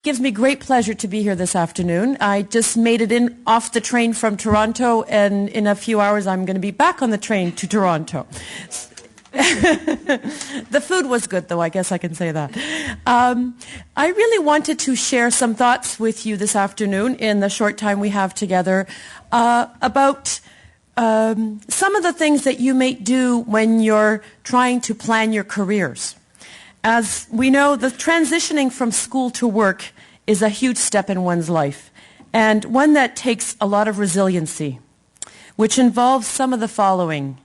Gives me great pleasure to be here this afternoon. I just made it in off the train from Toronto, and in a few hours I'm going to be back on the train to Toronto. The food was good, though, I guess I can say that. I really wanted to share some thoughts with you this afternoon in the short time we have together about some of the things that you may do when you're trying to plan your careers. As we know, the transitioning from school to work is a huge step in one's life, and one that takes a lot of resiliency, which involves some of the following.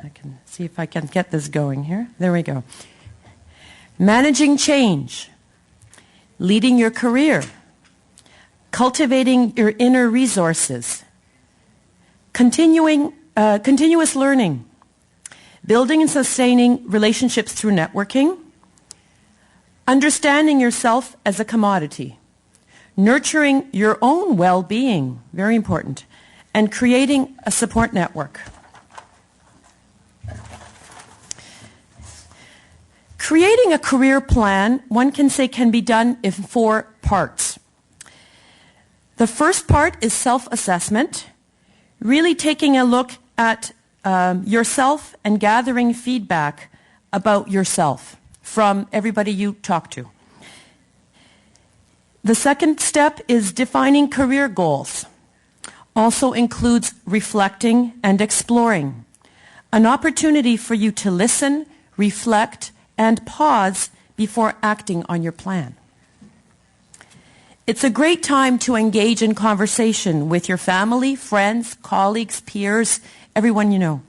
I can see if I can get this going here. There we go. Managing change, leading your career, cultivating your inner resources, continuous learning, building and sustaining relationships through networking, understanding yourself as a commodity, nurturing your own well-being, very important, and creating a support network. Creating a career plan, one can say, can be done in 4 parts. The first part is self-assessment, really taking a look at yourself and gathering feedback about yourself from everybody you talk to. The second step is defining career goals. Also includes reflecting and exploring. An opportunity for you to listen, reflect, and pause before acting on your plan. It's a great time to engage in conversation with your family, friends, colleagues, peers, everyone you know.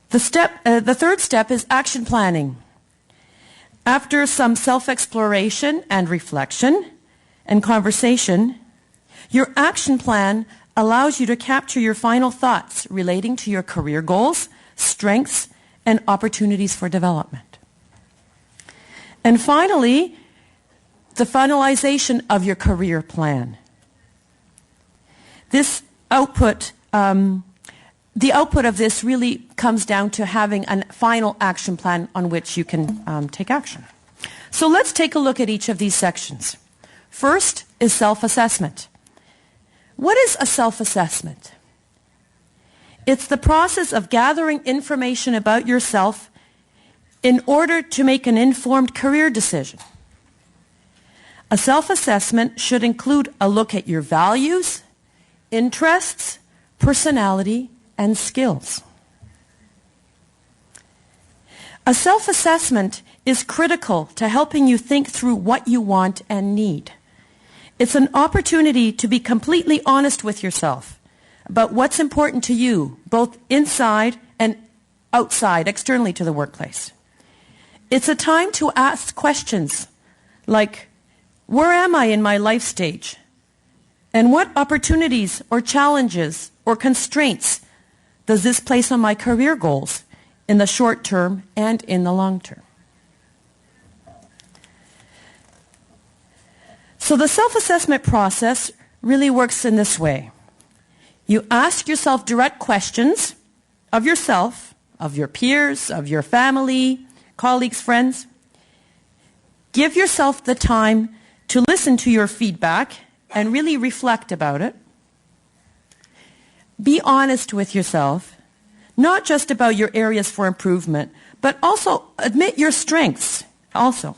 The third step is action planning. After some self-exploration and reflection and conversation, your action plan allows you to capture your final thoughts relating to your career goals, strengths, and opportunities for development. And finally, the finalization of your career plan. This output, the output of this really comes down to having a final action plan on which you can take action. So let's take a look at each of these sections. First is self-assessment. What is a self-assessment? It's the process of gathering information about yourself in order to make an informed career decision. A self-assessment should include a look at your values, interests, personality, and skills. A self-assessment is critical to helping you think through what you want and need. It's an opportunity to be completely honest with yourself about what's important to you, both inside and outside, externally to the workplace. It's a time to ask questions like, where am I in my life stage? And what opportunities or challenges or constraints does this place on my career goals in the short term and in the long term? So the self-assessment process really works in this way. You ask yourself direct questions of yourself, of your peers, of your family, colleagues, friends. Give yourself the time to listen to your feedback and really reflect about it. Be honest with yourself, not just about your areas for improvement, but also admit your strengths also.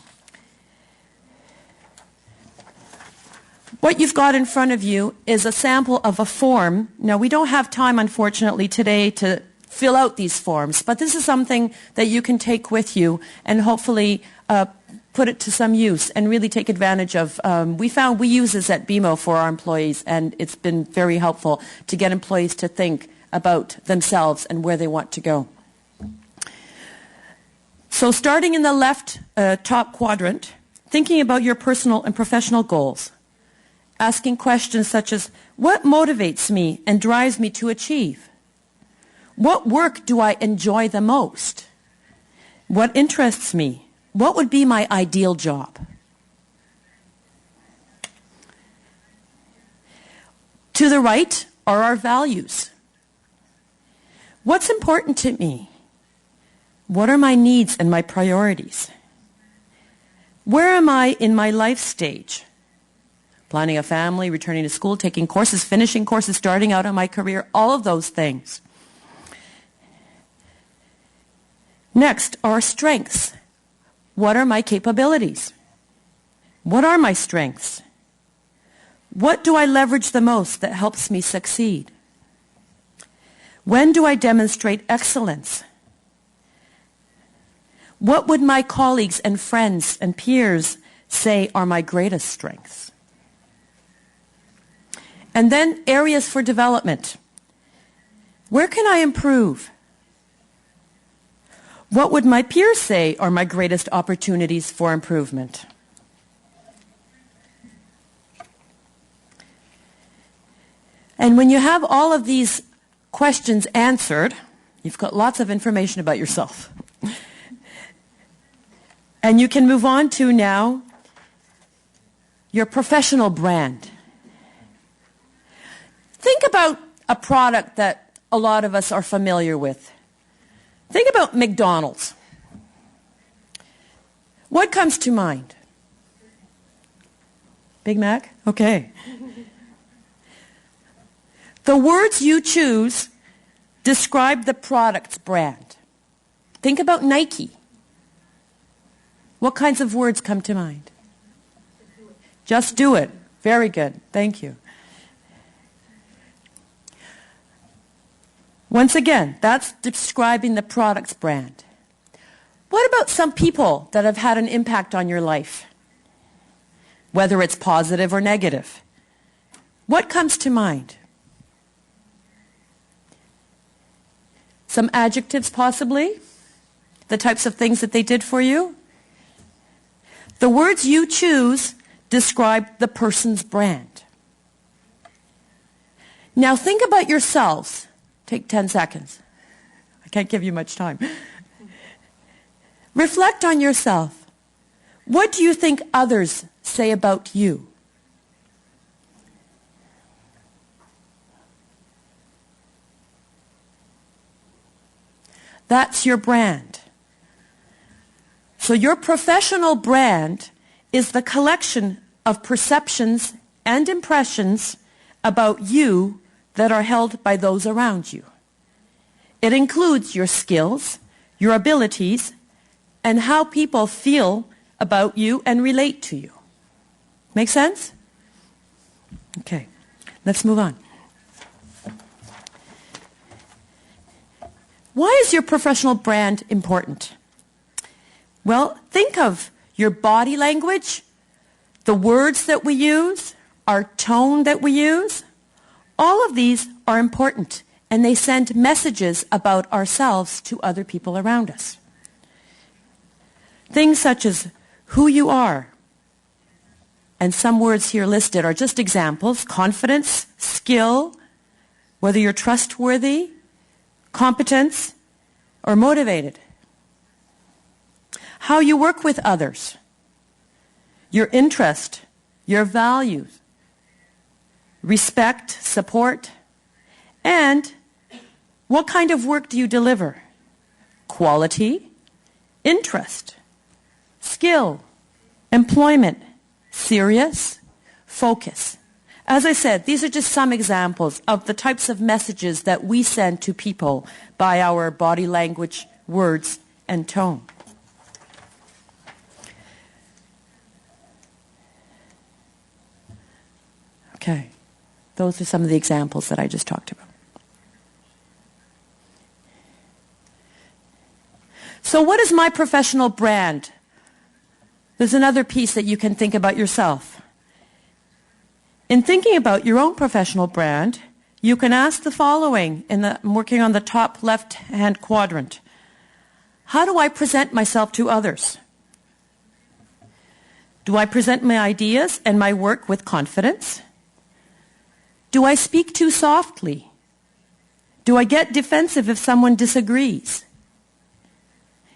What you've got in front of you is a sample of a form. Now, we don't have time, unfortunately, today to fill out these forms, but this is something that you can take with you and hopefully put it to some use and really take advantage of. We found we use this at BMO for our employees, and it's been very helpful to get employees to think about themselves and where they want to go. So starting in the left top quadrant, thinking about your personal and professional goals, asking questions such as, what motivates me and drives me to achieve? What work do I enjoy the most? What interests me? What would be my ideal job? To the right are our values. What's important to me? What are my needs and my priorities? Where am I in my life stage? Planning a family, returning to school, taking courses, finishing courses, starting out on my career, all of those things. Next are strengths. What are my capabilities? What are my strengths? What do I leverage the most that helps me succeed? When do I demonstrate excellence? What would my colleagues and friends and peers say are my greatest strengths? And then areas for development. Where can I improve? What would my peers say are my greatest opportunities for improvement? And when you have all of these questions answered, you've got lots of information about yourself. And you can move on to now your professional brand. Think about a product that a lot of us are familiar with. Think about McDonald's. What comes to mind? Big Mac? Okay. The words you choose describe the product's brand. Think about Nike. What kinds of words come to mind? Just do it. Very good. Thank you. Once again, that's describing the product's brand. What about some people that have had an impact on your life? Whether it's positive or negative. What comes to mind? Some adjectives possibly? The types of things that they did for you? The words you choose describe the person's brand. Now think about yourselves. Take 10 seconds. I can't give you much time. Reflect on yourself. What do you think others say about you? That's your brand. So your professional brand is the collection of perceptions and impressions about you that are held by those around you. It includes your skills, your abilities, and how people feel about you and relate to you. Make sense? Okay, let's move on. Why is your professional brand important? Well, think of your body language, the words that we use, our tone that we use. All of these are important, and they send messages about ourselves to other people around us. Things such as who you are, and some words here listed are just examples: confidence, skill, whether you're trustworthy, competence, or motivated. How you work with others, your interest, your values, respect, support, and what kind of work do you deliver? Quality, interest, skill, employment, serious, focus. As I said, these are just some examples of the types of messages that we send to people by our body language, words, and tone. Okay, those are some of the examples that I just talked about. So what is my professional brand? There's another piece that you can think about yourself. In thinking about your own professional brand, you can ask the following. I'm working on the top left-hand quadrant. How do I present myself to others? Do I present my ideas and my work with confidence? Do I speak too softly? Do I get defensive if someone disagrees?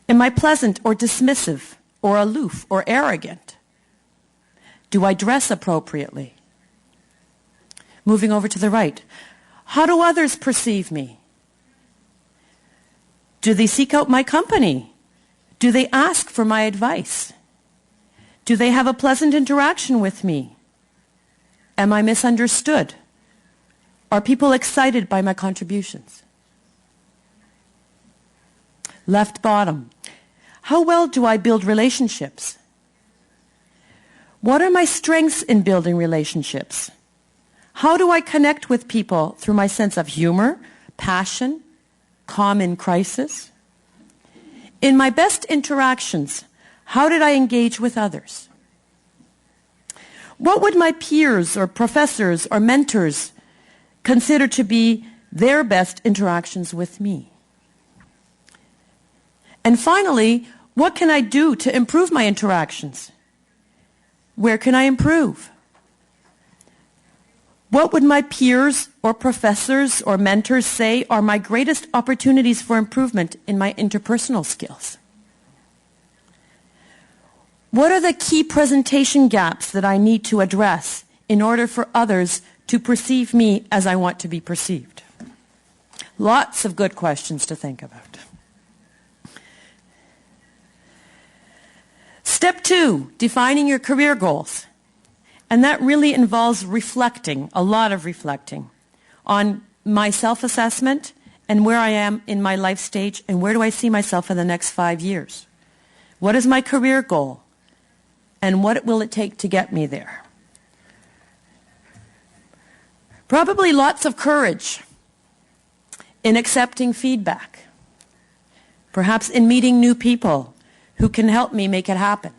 Am I pleasant or dismissive or aloof or arrogant? Do I dress appropriately? Moving over to the right. How do others perceive me? Do they seek out my company? Do they ask for my advice? Do they have a pleasant interaction with me? Am I misunderstood? Are people excited by my contributions? Left bottom. How well do I build relationships? What are my strengths in building relationships? How do I connect with people through my sense of humor, passion, calm in crisis? In my best interactions, how did I engage with others? What would my peers or professors or mentors consider to be their best interactions with me? And finally, what can I do to improve my interactions? Where can I improve? What would my peers or professors or mentors say are my greatest opportunities for improvement in my interpersonal skills? What are the key presentation gaps that I need to address in order for others to perceive me as I want to be perceived? Lots of good questions to think about. Step 2, defining your career goals. And that really involves reflecting, a lot of reflecting, on my self-assessment and where I am in my life stage and where do I see myself in the next 5 years. What is my career goal? And what will it take to get me there? Probably lots of courage in accepting feedback. Perhaps in meeting new people who can help me make it happen.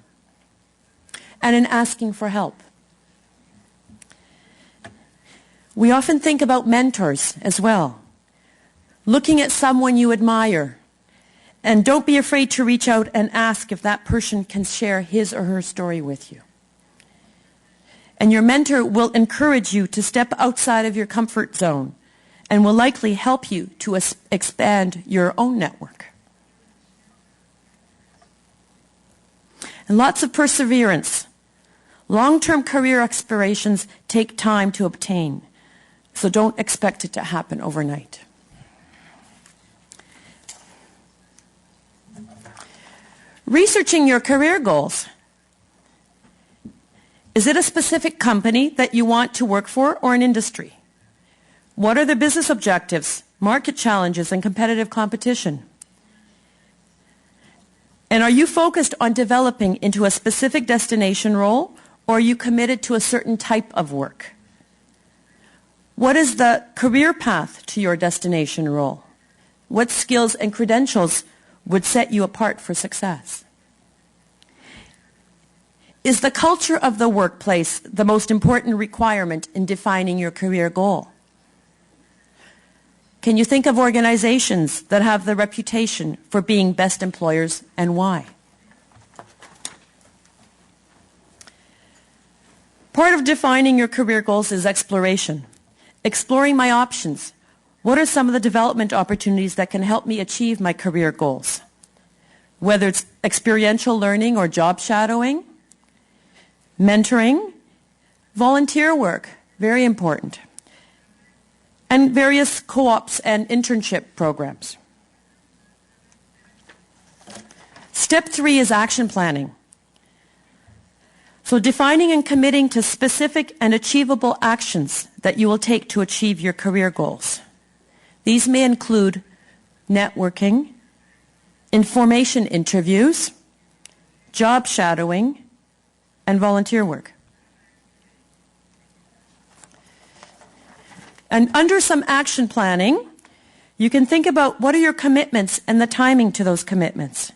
And in asking for help. We often think about mentors as well. Looking at someone you admire. And don't be afraid to reach out and ask if that person can share his or her story with you. And your mentor will encourage you to step outside of your comfort zone and will likely help you to expand your own network. And lots of perseverance. Long-term career aspirations take time to obtain. So don't expect it to happen overnight. Researching your career goals. Is it a specific company that you want to work for or an industry? What are the business objectives, market challenges, and competitive competition? And are you focused on developing into a specific destination role, or are you committed to a certain type of work? What is the career path to your destination role? What skills and credentials would set you apart for success? Is the culture of the workplace the most important requirement in defining your career goal? Can you think of organizations that have the reputation for being best employers and why? Part of defining your career goals is exploration. Exploring my options. What are some of the development opportunities that can help me achieve my career goals? Whether it's experiential learning or job shadowing, mentoring, volunteer work, very important, and various co-ops and internship programs. Step 3 is action planning. So defining and committing to specific and achievable actions that you will take to achieve your career goals. These may include networking, information interviews, job shadowing, and volunteer work. And under some action planning, you can think about what are your commitments and the timing to those commitments.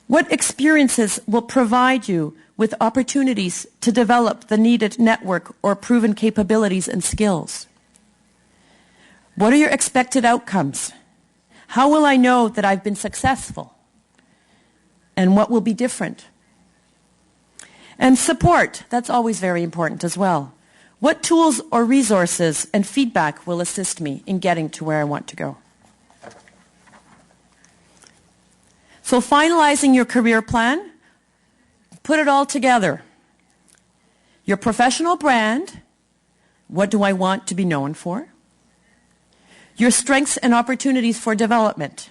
What experiences will provide you with opportunities to develop the needed network or proven capabilities and skills? What are your expected outcomes? How will I know that I've been successful? And what will be different? And support, that's always very important as well. What tools or resources and feedback will assist me in getting to where I want to go? So finalizing your career plan, put it all together. Your professional brand, what do I want to be known for? Your strengths and opportunities for development.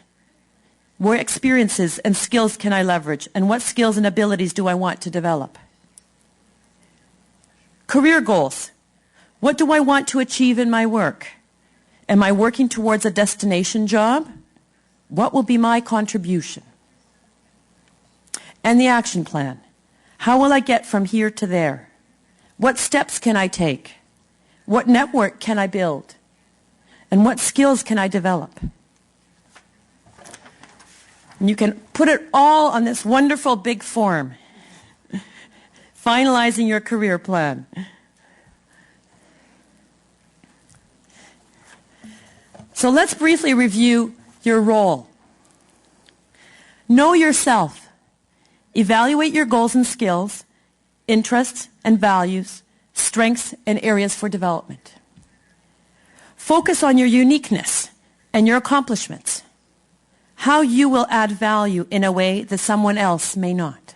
What experiences and skills can I leverage? And what skills and abilities do I want to develop? Career goals. What do I want to achieve in my work? Am I working towards a destination job? What will be my contribution? And the action plan. How will I get from here to there? What steps can I take? What network can I build? And what skills can I develop? And you can put it all on this wonderful big form. Finalizing your career plan. So let's briefly review your role. Know yourself. Evaluate your goals and skills, interests and values, strengths and areas for development. Focus on your uniqueness and your accomplishments. How you will add value in a way that someone else may not.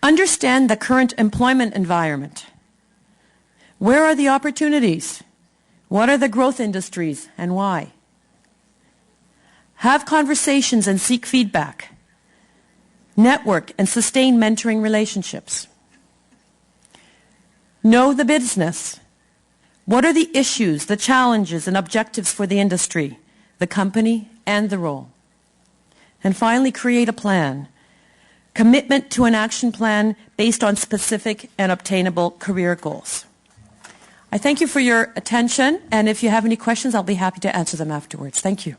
Understand the current employment environment. Where are the opportunities? What are the growth industries and why? Have conversations and seek feedback. Network and sustain mentoring relationships. Know the business. What are the issues, the challenges, and objectives for the industry, the company, and the role? And finally, create a plan. Commitment to an action plan based on specific and obtainable career goals. I thank you for your attention, and if you have any questions, I'll be happy to answer them afterwards. Thank you.